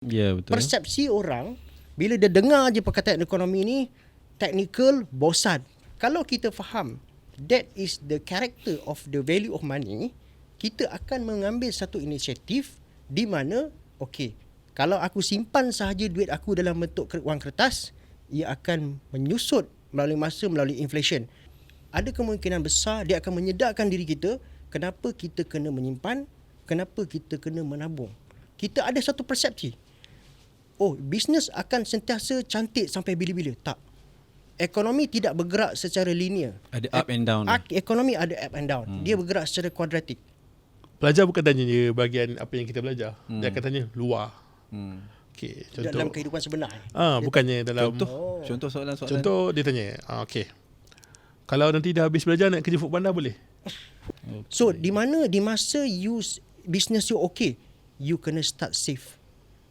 Ya, betul. Persepsi orang bila dia dengar je perkataan ekonomi ni technical, bosan. Kalau kita faham that is the character of the value of money, kita akan mengambil satu inisiatif di mana okey, kalau aku simpan sahaja duit aku dalam bentuk wang kertas, ia akan menyusut melalui masa, melalui inflation. Ada kemungkinan besar dia akan menyedarkan diri kita kenapa kita kena menyimpan, kenapa kita kena menabung. Kita ada satu persepsi. Oh, bisnes akan sentiasa cantik sampai bila-bila. Tak. Ekonomi tidak bergerak secara linear. Ada up and down. Ekonomi ada up and down. Dia bergerak secara kuadratik. Pelajar bukan tanya dia bahagian apa yang kita belajar. Dia akan tanya luar. Okey, contoh Dalam kehidupan sebenar. bukannya dalam Contoh soalan-soalan. Contoh dia tanya, okey. Kalau nanti dah habis belajar nak kerja Foodpanda boleh? So, di mana di masa business you okay, you kena start save.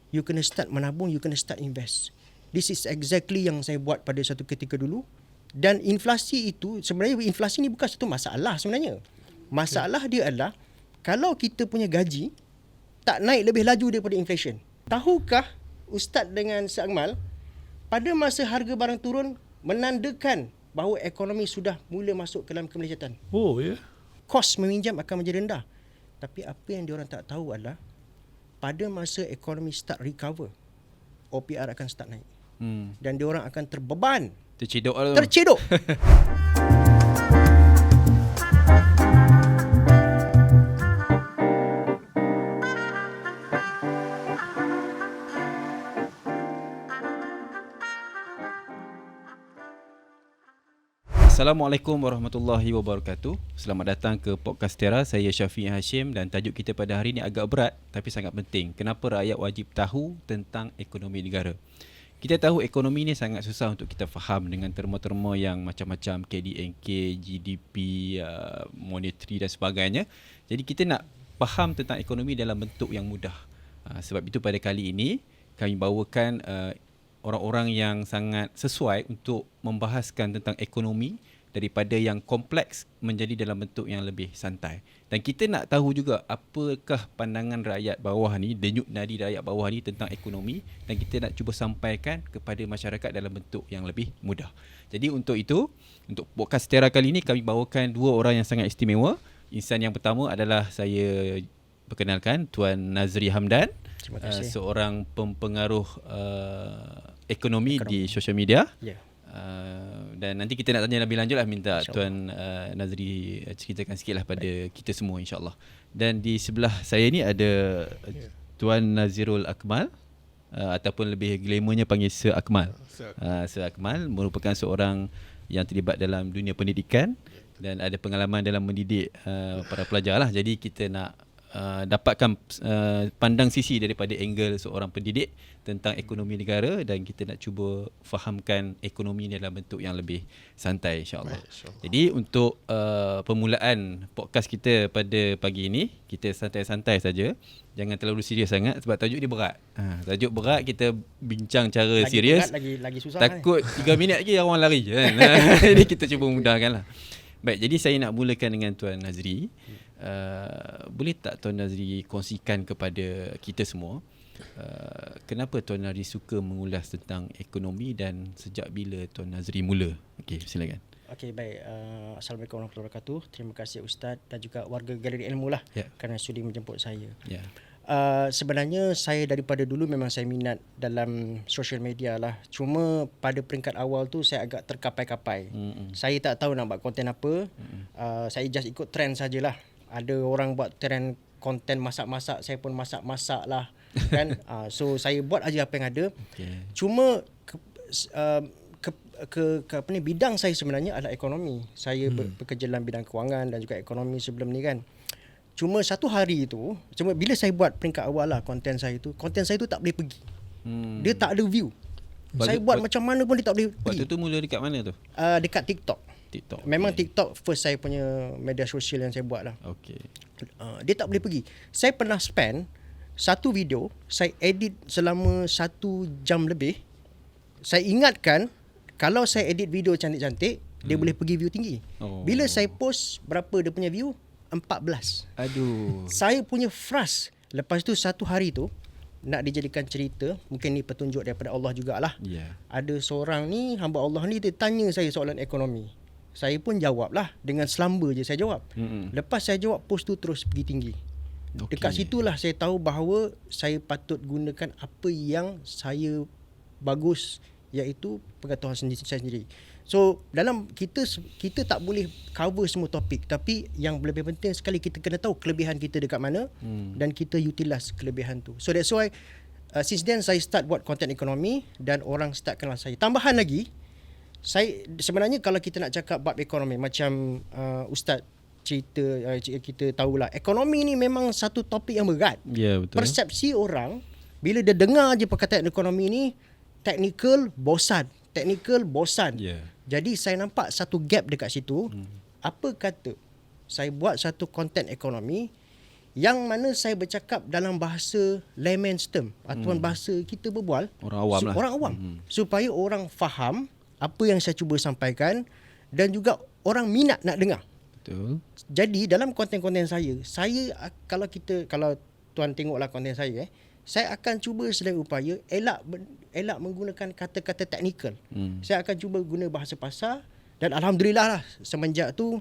You kena start menabung, you kena start invest. This is exactly yang saya buat pada satu ketika dulu. Dan inflasi itu, sebenarnya inflasi ni bukan satu masalah sebenarnya. Masalah dia adalah, kalau kita punya gaji tak naik lebih laju daripada inflation. Tahukah Ustaz dengan Sir Akmal, pada masa harga barang turun, menandakan bahawa ekonomi sudah mula masuk ke dalam kemelejatan. Oh, ya. Kos meminjam akan menjadi rendah. Tapi apa yang diorang tak tahu adalah, pada masa ekonomi start recover, OPR akan start naik. Dan diorang akan terbeban. Tercedok lah tu. Tercedok. Assalamualaikum warahmatullahi wabarakatuh. Selamat datang ke Podcast Tera. Saya Syafiq Hashim dan tajuk kita pada hari ini agak berat tapi sangat penting. Kenapa rakyat wajib tahu tentang ekonomi negara? Kita tahu ekonomi ni sangat susah untuk kita faham dengan terma-terma yang macam-macam, KDNK, GDP, monetary dan sebagainya. Jadi kita nak faham tentang ekonomi dalam bentuk yang mudah. Sebab itu pada kali ini kami bawakan orang-orang yang sangat sesuai untuk membahaskan tentang ekonomi daripada yang kompleks menjadi dalam bentuk yang lebih santai. Dan kita nak tahu juga apakah pandangan rakyat bawah ni, denyut nadi rakyat bawah ni tentang ekonomi, dan kita nak cuba sampaikan kepada masyarakat dalam bentuk yang lebih mudah. Jadi untuk itu, untuk podcast Tera kali ini kami bawakan dua orang yang sangat istimewa. Insan yang pertama adalah saya perkenalkan Tuan Nazri Hamdan, seorang pempengaruh ekonomi di sosial media. Yeah. Dan nanti kita nak tanya lebih lanjut lah, minta Tuan Nazri ceritakan sikit lah pada kita semua, insyaAllah. Dan di sebelah saya ni ada Tuan Nazirul Akmal, ataupun lebih glamournya panggil Sir Akmal. Sir Akmal merupakan seorang yang terlibat dalam dunia pendidikan dan ada pengalaman dalam mendidik para pelajar lah. Jadi kita nak dapatkan pandang sisi daripada angle seorang pendidik tentang ekonomi negara, dan kita nak cuba fahamkan ekonomi ni dalam bentuk yang lebih santai, insyaAllah. Jadi untuk permulaan podcast kita pada pagi ini, kita santai-santai saja, jangan terlalu serius sangat sebab tajuk dia berat. Tajuk berat, kita bincang cara Lagi serius, berat, lagi susah. takut 3 minit lagi orang lari kan. Jadi kita cuba mudahkan lah. Baik, jadi saya nak mulakan dengan Tuan Nazri. Boleh tak Tuan Nazri kongsikan kepada kita semua, kenapa Tuan Nazri suka mengulas tentang ekonomi dan sejak bila Tuan Nazri mula? Okey, silakan. Okey, baik. Assalamualaikum warahmatullahi wabarakatuh. Terima kasih Ustaz dan juga warga Galeri Ilmu lah kerana sudi menjemput saya. Sebenarnya saya daripada dulu memang saya minat dalam social media lah. Cuma pada peringkat awal tu saya agak terkapai-kapai. Saya tak tahu nak buat konten apa. Saya just ikut trend sajalah. Ada orang buat trend konten masak-masak, saya pun masak-masak lah kan. So saya buat aja apa yang ada. Cuma apa ni, bidang saya sebenarnya adalah ekonomi. Saya bekerja dalam bidang kewangan dan juga ekonomi sebelum ni kan. Cuma satu hari tu, bila saya buat peringkat awal lah konten saya tu tak boleh pergi. Dia tak ada view. Saya buat macam mana pun dia tak boleh pergi. Waktu tu mula dekat mana tu? Dekat TikTok. Memang TikTok first saya punya media sosial yang saya buat lah. Dia tak boleh pergi. Saya pernah spend satu video, saya edit selama 1 jam lebih. Saya ingatkan, kalau saya edit video cantik-cantik, dia boleh pergi view tinggi. Bila saya post, berapa dia punya view? 14. Aduh. Saya punya frust. Lepas tu satu hari tu, nak dijadikan cerita, mungkin ni petunjuk daripada Allah jugalah. Ya. Ada seorang ni, hamba Allah ni, dia tanya saya soalan ekonomi. Saya pun jawablah, dengan selamba je saya jawab. Lepas saya jawab, post tu terus pergi tinggi. Dekat situlah saya tahu bahawa saya patut gunakan apa yang saya bagus, iaitu pengetahuan saya sendiri. So dalam kita tak boleh cover semua topik, tapi yang lebih penting sekali kita kena tahu kelebihan kita dekat mana dan kita utilize kelebihan tu. So that's why since then saya start buat content ekonomi dan orang start kenal saya. Tambahan lagi, saya sebenarnya kalau kita nak cakap bab ekonomi, macam Ustaz cerita, kita tahulah ekonomi ni memang satu topik yang berat. Ya, betul. Persepsi orang bila dia dengar je perkataan ekonomi ni, technical bosan. Ya. Jadi saya nampak satu gap dekat situ. Apa kata saya buat satu content ekonomi yang mana saya bercakap dalam bahasa layman's term, ataupun bahasa kita berbual, Orang awam lah. orang awam, supaya orang faham apa yang saya cuba sampaikan dan juga orang minat nak dengar. Betul. Jadi dalam konten-konten saya kalau tuan tengoklah konten saya, saya akan cuba sedaya upaya elak menggunakan kata-kata teknikal. Saya akan cuba guna bahasa pasar, dan alhamdulillah lah semenjak tu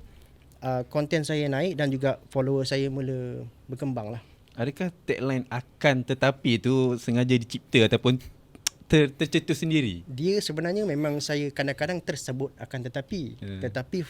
konten saya naik dan juga follower saya mula berkembang lah. Adakah tagline akan tetapi tu sengaja dicipta ataupun tercetus sendiri? Dia sebenarnya memang saya kadang-kadang tersebut akan tetapi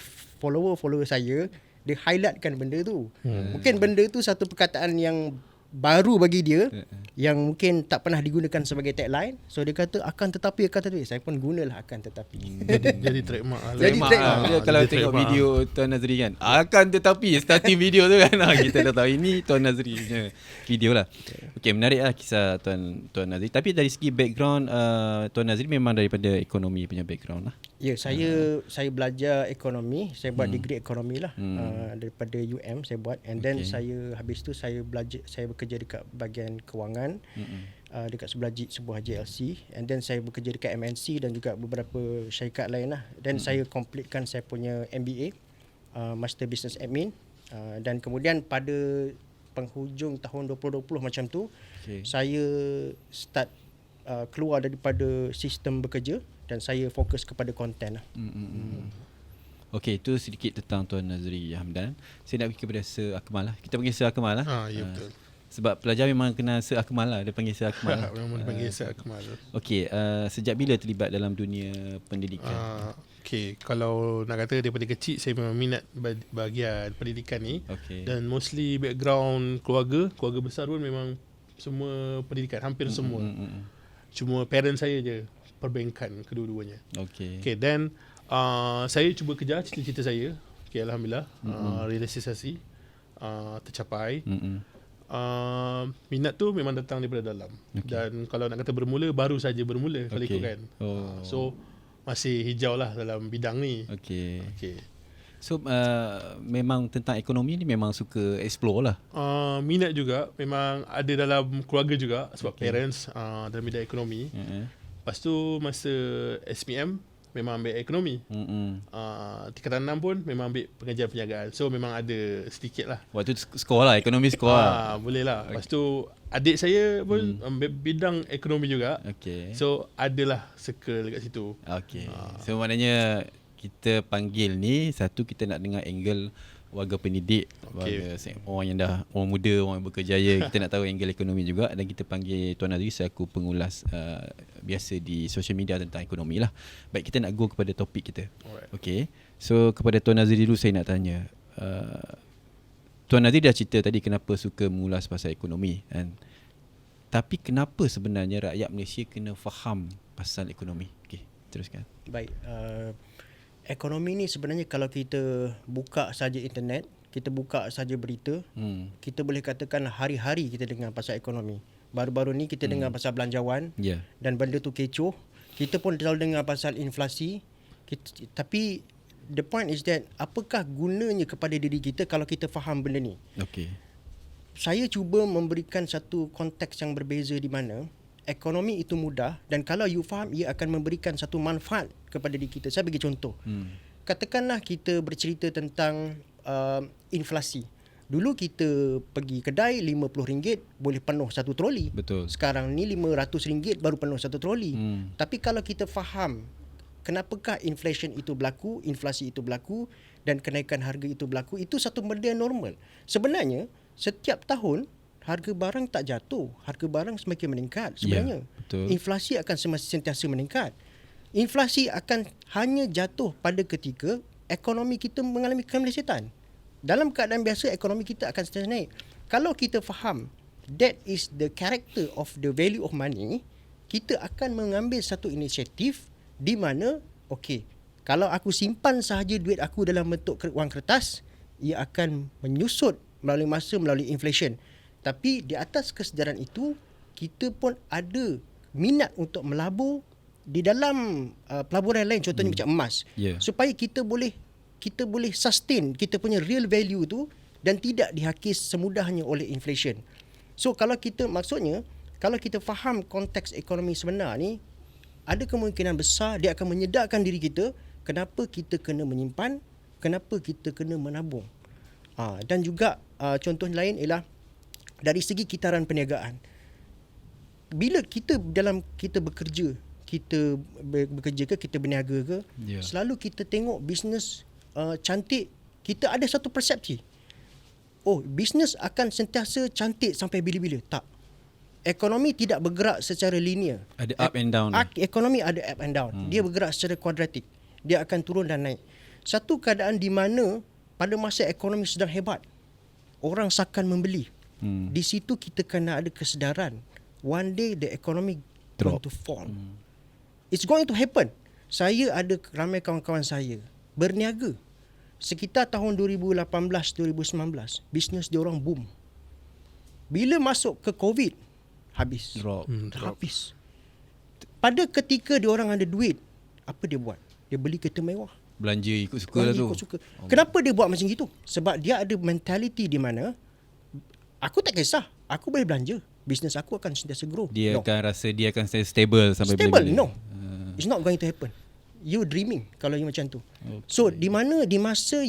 follower saya dia highlightkan benda tu. Mungkin benda tu satu perkataan yang baru bagi dia, yang mungkin tak pernah digunakan sebagai tagline. So dia kata akan tetapi. Saya pun gunalah akan tetapi. Jadi trademark lah. Jadi trademark. Dia kalau Jadi tengok trademark. video Tuan Nazri kan, akan tetapi starting video tu kan, kita dah tahu ini Tuan Nazri punya video lah. Okey, menarik lah kisah Tuan Nazri. Tapi dari segi background Tuan Nazri memang daripada ekonomi punya background lah. Ya, saya belajar ekonomi, saya buat degree ekonomi lah, daripada UM saya buat, and then saya habis tu saya bekerja dekat bahagian kewangan, dekat sebuah JLC, and then saya bekerja dekat MNC dan juga beberapa syarikat lain lah. Dan saya completekan saya punya MBA, Master Business Admin, dan kemudian pada penghujung tahun 2020 macam tu, saya start keluar daripada sistem bekerja dan saya fokus kepada konten lah. Okey, itu sedikit tentang Tuan Nazri Hamdan. Saya nak pergi kepada Sir Akmal lah. Kita panggil Sir Akmal lah. Ya betul. Sebab pelajar memang kena Sir Akmal lah. Dia panggil Sir Akmal lah. Memang dipanggil Sir Akmal. Okey, sejak bila terlibat dalam dunia pendidikan? Okay, kalau nak kata daripada kecil saya memang minat bahagian pendidikan ni. Dan mostly background keluarga besar pun memang semua pendidikan, hampir semua. Cuma parents saya je perbankan kedua-duanya. Okay, then saya cuba kejar cita-cita saya. Okay, alhamdulillah realisasi tercapai. Minat tu memang datang daripada dalam. Dan kalau nak kata bermula, baru saja bermula kalau ikutkan. So masih hijau lah dalam bidang ni. Okay. So memang tentang ekonomi ni memang suka explore lah. Minat juga, memang ada dalam keluarga juga sebab parents dalam bidang ekonomi. Lepas tu masa SPM memang ambil ekonomi. Tingkatan 6 pun memang ambil pengajian perniagaan. So memang ada sedikit lah. Waktu tu skor lah, ekonomi skor lah. Boleh lah. Lepas tu adik saya pun ambil bidang ekonomi juga. So adalah circle dekat situ. So maknanya kita panggil ni, satu kita nak dengar angle warga pendidik, orang yang dah orang muda, orang yang berkerjaya. Kita nak tahu angle ekonomi juga, dan kita panggil Tuan Nazri selaku pengulas biasa di social media tentang ekonomi lah. Baik, kita nak go kepada topik kita. Okay, so kepada Tuan Nazri dulu saya nak tanya, Tuan Nazri dah cerita tadi kenapa suka mengulas pasal ekonomi kan? Tapi kenapa sebenarnya rakyat Malaysia kena faham pasal ekonomi? Okay, teruskan. Baik, ekonomi ni sebenarnya kalau kita buka saja internet, kita buka saja berita, kita boleh katakan hari-hari kita dengar pasal ekonomi. Baru-baru ni kita dengar pasal belanjawan, dan benda tu kecoh. Kita pun selalu dengar pasal inflasi. Tapi the point is that apakah gunanya kepada diri kita kalau kita faham benda ni? Saya cuba memberikan satu konteks yang berbeza di mana ekonomi itu mudah, dan kalau you faham, ia akan memberikan satu manfaat kepada diri kita. Saya bagi contoh. Katakanlah kita bercerita tentang inflasi. Dulu kita pergi kedai RM50 boleh penuh satu troli. Betul. Sekarang ni RM500 baru penuh satu troli. Tapi kalau kita faham kenapakah inflation itu berlaku, inflasi itu berlaku dan kenaikan harga itu berlaku, itu satu benda yang normal. Sebenarnya setiap tahun harga barang tak jatuh, harga barang semakin meningkat sebenarnya. Betul. Inflasi akan sentiasa meningkat. Inflasi akan hanya jatuh pada ketika ekonomi kita mengalami kemelesatan. Dalam keadaan biasa, ekonomi kita akan sentiasa naik. Kalau kita faham that is the character of the value of money, kita akan mengambil satu inisiatif di mana, okey, kalau aku simpan sahaja duit aku dalam bentuk wang kertas, ia akan menyusut melalui masa, melalui inflation. Tapi di atas kesedaran itu, kita pun ada minat untuk melabur di dalam pelaburan lain, contohnya macam emas. Supaya kita boleh sustain kita punya real value tu dan tidak dihakis semudahnya oleh inflation. So kalau kita faham konteks ekonomi sebenar ni, ada kemungkinan besar dia akan menyedarkan diri kita kenapa kita kena menyimpan, kenapa kita kena menabung. Dan juga contoh lain ialah dari segi kitaran perniagaan. Bila kita bekerja, kita berniaga ke, selalu kita tengok bisnes cantik, kita ada satu persepsi. Oh, bisnes akan sentiasa cantik sampai bila-bila. Tak. Ekonomi tidak bergerak secara linear. Ada up and down. Ekonomi ada up and down. Dia bergerak secara kuadratik. Dia akan turun dan naik. Satu keadaan di mana pada masa ekonomi sedang hebat, orang sakan membeli. Di situ kita kena ada kesedaran. One day the economy going to fall. It's going to happen. Saya ada ramai kawan-kawan saya berniaga. Sekitar tahun 2018-2019, bisnes diorang boom. Bila masuk ke COVID, habis. Habis. Pada ketika diorang ada duit, apa dia buat? Dia beli kereta mewah. Belanja ikut suka lah tu. Kenapa dia buat macam itu? Sebab dia ada mentality di mana aku tak kisah, aku boleh belanja, bisnes aku akan sentiasa grow. Dia akan rasa dia akan stable sampai stable, bila-bila. No. It's not going to happen. You dreaming kalau you macam tu. So di masa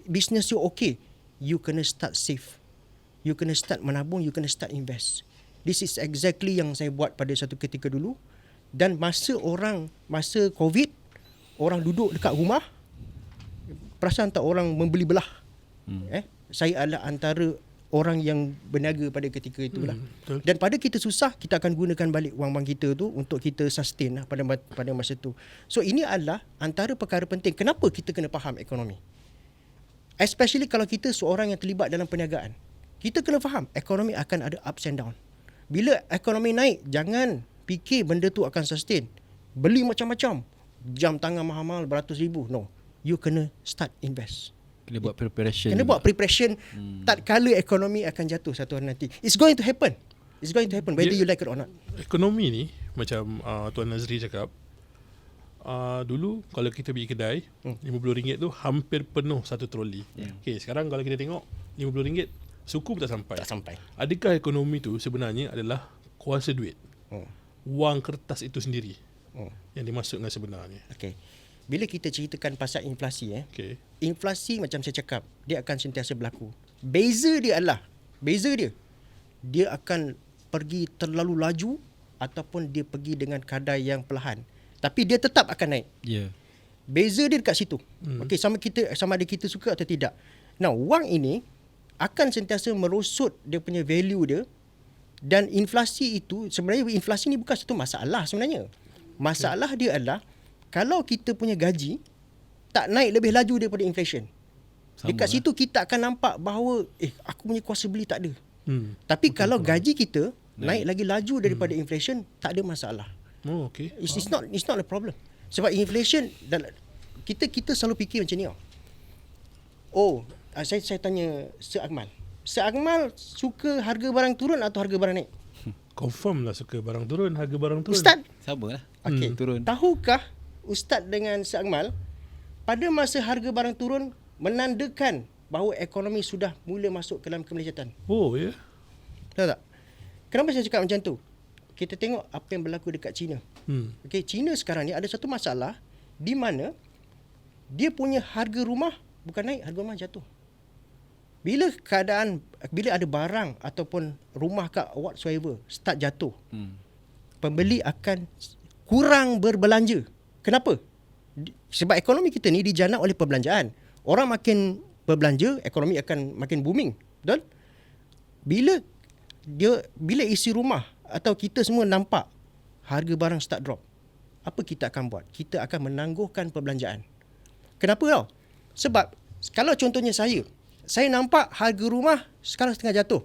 business you okay, you kena start save. You kena start menabung, you kena start invest. This is exactly yang saya buat pada satu ketika dulu. Dan masa COVID, orang duduk dekat rumah, perasan tak orang membeli belah. Saya adalah antara orang yang berniaga pada ketika itulah. Dan pada kita susah, kita akan gunakan balik wang-wang kita tu untuk kita sustain lah pada masa tu. So ini adalah antara perkara penting. Kenapa kita kena faham ekonomi? Especially kalau kita seorang yang terlibat dalam perniagaan. Kita kena faham ekonomi akan ada ups and down. Bila ekonomi naik, jangan fikir benda tu akan sustain. Beli macam-macam. Jam tangan mahal-mahal beratus ribu. No. You kena start invest. Kena buat preparation. Tak kala ekonomi akan jatuh satu hari nanti. It's going to happen. It's going to happen whether you like it or not. Ekonomi ni macam Tuan Nazri cakap, dulu kalau kita pergi kedai RM50 tu hampir penuh satu troli. Okay, sekarang kalau kita tengok RM50 suku pun tak sampai. Adakah ekonomi tu sebenarnya adalah kuasa duit? Wang kertas itu sendiri yang dimaksudkan sebenarnya. Okay. Bila kita ceritakan pasal inflasi, inflasi macam saya cakap, dia akan sentiasa berlaku. Beza dia, dia akan pergi terlalu laju ataupun dia pergi dengan kadar yang perlahan. Tapi dia tetap akan naik. Beza dia dekat situ. Okay, sama ada kita suka atau tidak. Now, wang ini akan sentiasa merosot dia punya value dia. Dan inflasi itu, sebenarnya inflasi ni bukan satu masalah sebenarnya. Masalah dia adalah kalau kita punya gaji tak naik lebih laju daripada inflation. Dekat situ kita akan nampak bahawa aku punya kuasa beli tak ada. Tapi kalau gaji kita naik lagi laju daripada inflation, tak ada masalah. Okay. It's not a problem. Sebab inflation kita selalu fikir macam ni. Saya tanya Sir Akmal. Sir Akmal suka harga barang turun atau harga barang naik? Confirm lah suka barang turun, harga barang turun. Ustaz? Sama lah. Turun. Tahukah Ustaz dengan Sir Akmal, pada masa harga barang turun menandakan bahawa ekonomi sudah mula masuk ke dalam kemelesatan? Oh, ya? Tahu tak? Kenapa saya cakap macam tu? Kita tengok apa yang berlaku dekat China. Okay, China sekarang ni ada satu masalah di mana dia punya harga rumah bukan naik, harga rumah jatuh. Bila ada barang ataupun rumah ke whatsoever start jatuh, pembeli akan kurang berbelanja. Kenapa? Sebab ekonomi kita ni dijana oleh perbelanjaan. Orang makin berbelanja, ekonomi akan makin booming. Betul? Bila isi rumah atau kita semua nampak harga barang start drop, apa kita akan buat? Kita akan menangguhkan perbelanjaan. Kenapa tau? Sebab kalau contohnya saya nampak harga rumah sekarang setengah jatuh.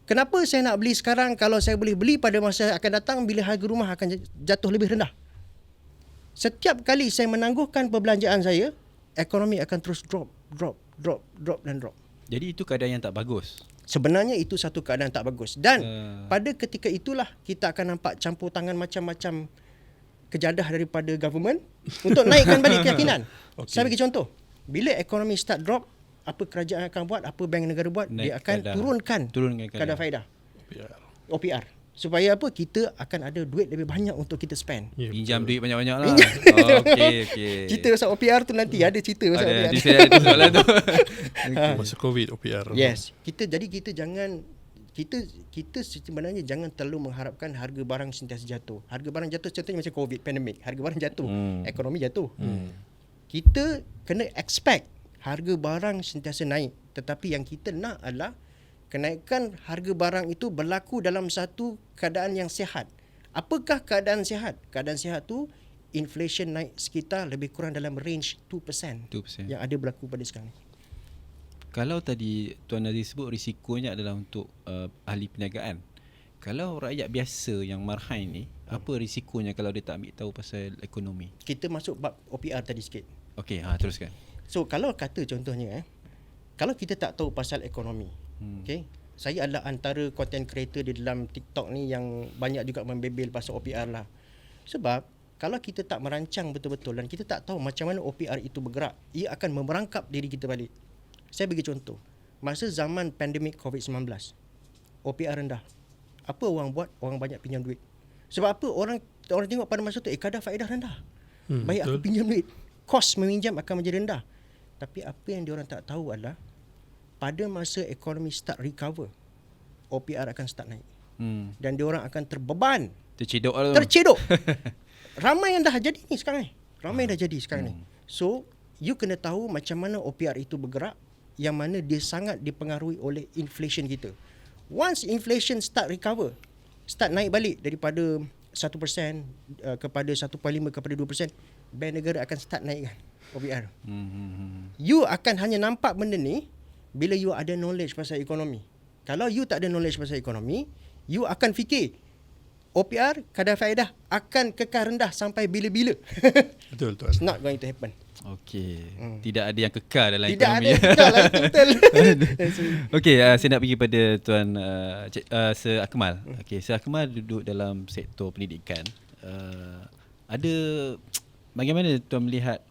Kenapa saya nak beli sekarang kalau saya boleh beli pada masa akan datang bila harga rumah akan jatuh lebih rendah? Setiap kali saya menangguhkan perbelanjaan saya, ekonomi akan terus drop dan drop. Jadi itu keadaan yang tak bagus. Sebenarnya itu satu keadaan tak bagus. Dan pada ketika itulah kita akan nampak campur tangan macam-macam kejadah daripada government untuk naikkan balik keyakinan. Saya bagi contoh. Bila ekonomi start drop, apa kerajaan akan buat, apa bank negara buat? Dia akan turunkan kadar faedah. OPR. Supaya apa? Kita akan ada duit lebih banyak untuk kita spend. Pinjam duit banyak-banyak lah. Okay. Cerita pasal OPR tu nanti ada cerita pasal OPR. Ada soalan tu. Masa COVID OPR. Yes. Kita jangan kita sebenarnya jangan terlalu mengharapkan harga barang sentiasa jatuh. Harga barang jatuh contohnya macam COVID pandemic. Harga barang jatuh, ekonomi jatuh. Kita kena expect harga barang sentiasa naik. Tetapi yang kita nak adalah kenaikan harga barang itu berlaku dalam satu keadaan yang sihat. Apakah keadaan sihat? Keadaan sihat tu inflation naik sekitar lebih kurang dalam range 2% yang ada berlaku pada sekarang. Kalau tadi Tuan Nazri sebut risikonya adalah untuk ahli perniagaan. Kalau rakyat biasa yang marhain ni, apa risikonya kalau dia tak ambil tahu pasal ekonomi? Kita masuk bab OPR tadi sikit. Okey, teruskan. So kalau kata contohnya kalau kita tak tahu pasal ekonomi, okay, saya adalah antara content creator di dalam TikTok ni yang banyak juga membebel pasal OPR lah. Sebab kalau kita tak merancang betul-betul dan kita tak tahu macam mana OPR itu bergerak, ia akan memerangkap diri kita balik. Saya bagi contoh. Masa zaman pandemik COVID-19, OPR rendah. Apa orang buat? Orang banyak pinjam duit. Sebab apa? Orang tengok pada masa tu kadar faedah rendah. Baik aku pinjam duit, kos meminjam akan menjadi rendah. Tapi apa yang diorang tak tahu adalah pada masa ekonomi start recover, OPR akan start naik. Dan diorang akan terbeban. Tercedok. Ramai yang dah jadi ni sekarang ni. So, you kena tahu macam mana OPR itu bergerak, yang mana dia sangat dipengaruhi oleh inflation kita. Once inflation start recover, start naik balik daripada 1% kepada 1.5 kepada 2%, bank negara akan start naikkan OPR. You akan hanya nampak benda ni bila you ada knowledge pasal ekonomi. Kalau you tak ada knowledge pasal ekonomi, you akan fikir OPR, kadar faedah akan kekal rendah sampai bila-bila. Betul. It's not going to happen. Okey. Tidak ada yang kekal dalam Tidak ekonomi. Tidak ada yang kekal lah, betul. Okey, saya nak pergi pada Tuan Sir Akmal. Okey, Sir Akmal duduk dalam sektor pendidikan. Ada bagaimana Tuan melihat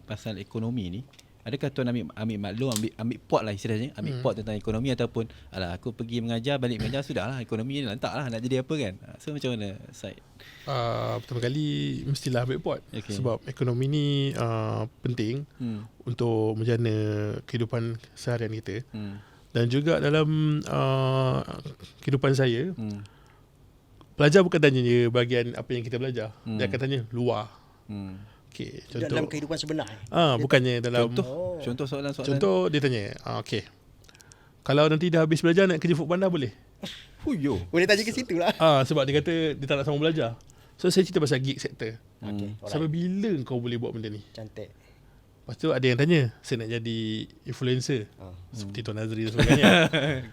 pasal ekonomi ni? Adakah Tuan ambil maklum, ambil pot lah istilahnya, ambil pot tentang ekonomi, ataupun alah aku pergi mengajar, balik mengajar, sudahlah ekonomi ni lantaklah nak jadi apa kan? So macam mana Syed? Pertama kali mestilah ambil pot. Sebab ekonomi ni penting untuk menjana kehidupan seharian kita. Dan juga dalam kehidupan saya, pelajar bukan tanya je bahagian apa yang kita belajar. Dia akan tanya luar. Okay, contoh, dalam kehidupan sebenar. Bukannya dalam Contoh soalan-soalan. Contoh dia tanya, okay, kalau nanti dah habis belajar nak kerja Foodpanda boleh? Boleh tanya ke situ lah. Sebab dia kata dia tak nak sambung belajar. So saya cerita pasal gig sector. Sampai bila kau boleh buat benda ni? Cantik. Lepas tu ada yang tanya, saya nak jadi influencer, seperti Tuan Nazri dan sebagainya.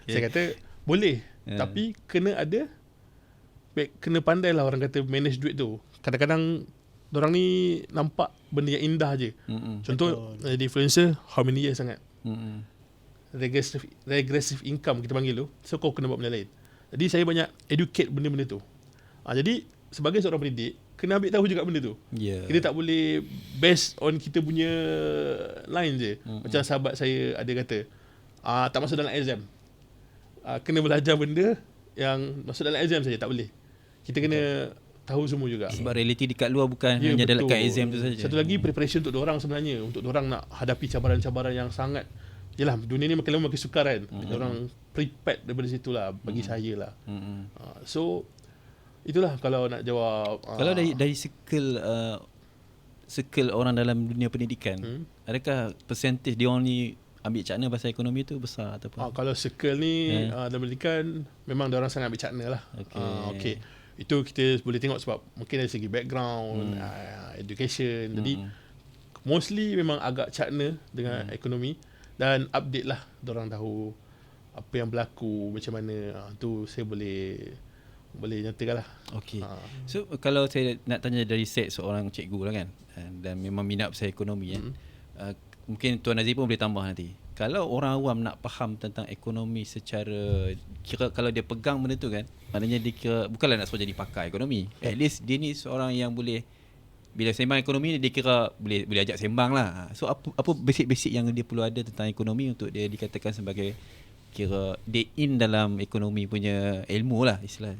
Saya kata boleh, tapi kena pandai lah orang kata manage duit tu. Kadang-kadang dorang ni nampak benda yang indah je. Contoh jadi influencer, how many years sangat. Regressive income kita panggil tu. So kau kena buat benda lain. Jadi saya banyak educate benda-benda tu. Jadi sebagai seorang pendidik, kena ambil tahu juga benda tu. Kita tak boleh based on kita punya line je. Macam sahabat saya ada kata, tak masuk dalam exam. Kena belajar benda yang masuk dalam exam saja, tak boleh. Kita kena tahu semua juga. Sebab realiti dekat luar bukan hanya dekat exam tu saja. Satu lagi preparation untuk diorang sebenarnya, untuk diorang nak hadapi cabaran-cabaran yang sangat Yelah, dunia ni makin lama makin sukar kan. Orang prepared daripada situ lah, bagi saya lah. So itulah kalau nak jawab. Kalau dari circle orang dalam dunia pendidikan, adakah percentage dia orang ni ambil cakna pasal ekonomi tu besar ataupun? Kalau circle ni dalam pendidikan memang dia orang sangat ambil cakna lah. Okay. Itu kita boleh tengok sebab mungkin dari segi background, education. Jadi mostly memang agak cakna dengan ekonomi dan update lah. Diorang tahu apa yang berlaku, macam mana. Tu saya boleh nyatakan lah. Okay. So kalau saya nak tanya dari set seorang cikgu lah kan, dan memang minat pasal ekonomi kan, mungkin Tuan Nazri pun boleh tambah nanti. Kalau orang awam nak faham tentang ekonomi secara, kira kalau dia pegang benda tu kan, maknanya dia kira bukanlah nak suruh jadi pakar ekonomi. At least dia ni seorang yang boleh, bila sembang ekonomi dia kira boleh ajak sembang lah. So apa basic-basic yang dia perlu ada tentang ekonomi untuk dia dikatakan sebagai kira dia in dalam ekonomi punya ilmu lah istilah.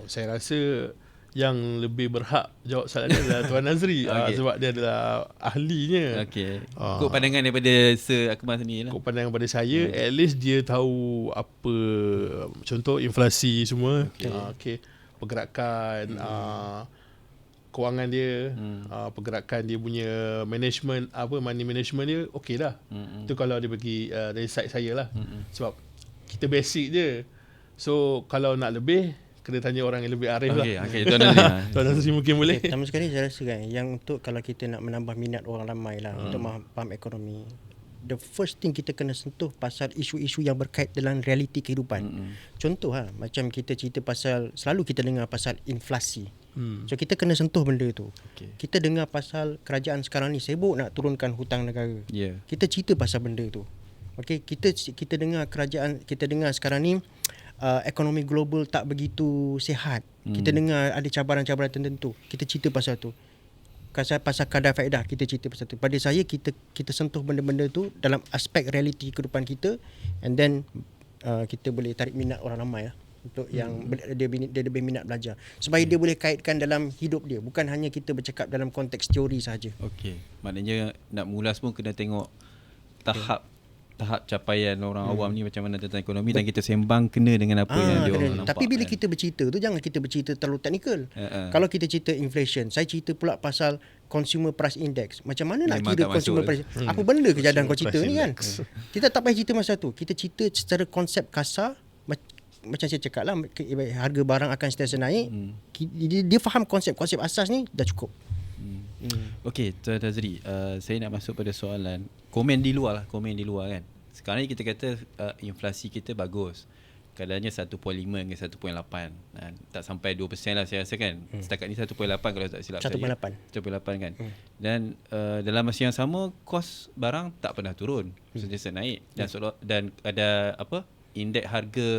Saya rasa yang lebih berhak jawab soalan ni adalah Tuan Nazri. Sebab dia adalah ahlinya. Kod pandangan daripada Sir Akmal ni lah. Kod pandangan daripada saya, at least dia tahu apa, contoh inflasi semua. Pergerakan kewangan dia, pergerakan dia punya management, money management dia okey dah. Itu kalau dia bagi dari side saya lah. Sebab kita basic je. So kalau nak lebih, kena tanya orang yang lebih arif lah. Tuan Nazri. Tuan Nazri mungkin boleh. Pertama sekali saya rasa kan, yang untuk kalau kita nak menambah minat orang ramai lah untuk faham ekonomi, the first thing kita kena sentuh pasal isu-isu yang berkait dengan realiti kehidupan. Contoh macam kita cerita pasal, selalu kita dengar pasal inflasi. So kita kena sentuh benda tu. Kita dengar pasal kerajaan sekarang ni sibuk nak turunkan hutang negara. Kita cerita pasal benda tu. Kita dengar kerajaan, kita dengar sekarang ni ekonomi global tak begitu sihat. Kita dengar ada cabaran-cabaran tertentu. Kita cerita pasal tu. Pasal kadar faedah, kita cerita pasal tu. Pada saya kita sentuh benda-benda tu dalam aspek realiti kehidupan kita, and then kita boleh tarik minat orang ramai lah untuk yang dia lebih minat belajar, supaya dia boleh kaitkan dalam hidup dia, bukan hanya kita bercakap dalam konteks teori sahaja. Maknanya nak mengulas pun kena tengok tahap capaian orang awam ni macam mana tentang ekonomi, dan kita sembang kena dengan apa yang dia orang nampak. Tapi bila kita bercerita tu, jangan kita bercerita terlalu teknikal. Kalau kita cerita inflation, saya cerita pula pasal consumer price index. Macam mana nak kira consumer price? Apa benda kejadian kau cerita ni kan? Kita tak payah cerita masa tu. Kita cerita secara konsep kasar. Macam saya cakap lah, harga barang akan sentiasa naik. Dia faham konsep asas ni, dah cukup. Okey, Tuan Nazri, saya nak masuk pada soalan komen di luar kan. Sekarang ni kita kata inflasi kita bagus, kadarnya 1.5 hingga 1.8, tak sampai 2% lah saya rasa kan. Setakat ni 1.8 kalau tak silap 1.8 kan. Dan dalam masa yang sama kos barang tak pernah turun, sentiasa naik. Dan ada indeks harga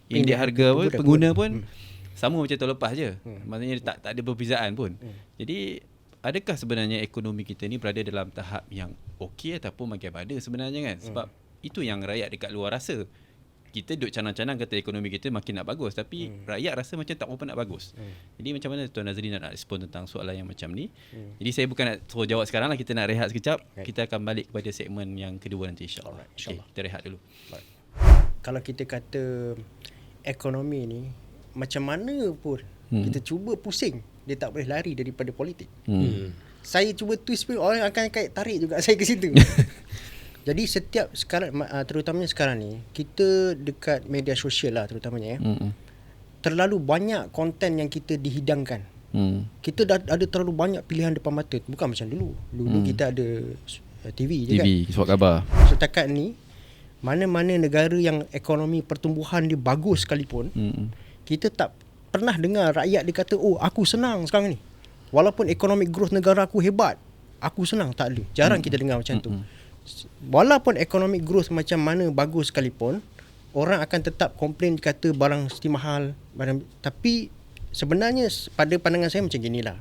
indeks harga pengguna pun sama macam tahun lepas je. Maksudnya tak ada perbezaan pun. Jadi adakah sebenarnya ekonomi kita ni berada dalam tahap yang okey ataupun makin pada sebenarnya kan? Sebab itu yang rakyat dekat luar rasa. Kita duk canang-canang kata ekonomi kita makin nak bagus, tapi rakyat rasa macam tak berapa nak bagus. Jadi macam mana Tuan Nazri nak respon tentang soalan yang macam ni? Jadi saya bukan nak suruh jawab sekarang lah, kita nak rehat sekejap. Kita akan balik kepada segmen yang kedua nanti insyaAllah. Kita rehat dulu. Kalau kita kata ekonomi ni, macam mana pun kita cuba pusing, dia tak boleh lari daripada politik. Saya cuba twist pun orang akan tarik juga saya ke situ. Jadi setiap sekarang, terutamanya sekarang ni, kita dekat media sosial lah terutamanya terlalu banyak konten yang kita dihidangkan. Kita dah ada terlalu banyak pilihan depan mata. Bukan macam dulu. Dulu kita ada TV je kan. surat khabar. Setakat ni, mana-mana negara yang ekonomi pertumbuhan dia bagus sekalipun, kita tak pernah dengar rakyat dia kata, oh aku senang sekarang ni, walaupun economic growth negara aku hebat, aku senang. Tak ada. Jarang kita dengar macam tu. Walaupun economic growth macam mana bagus sekalipun, orang akan tetap komplain, kata barang mesti mahal. Tapi sebenarnya pada pandangan saya macam ginilah.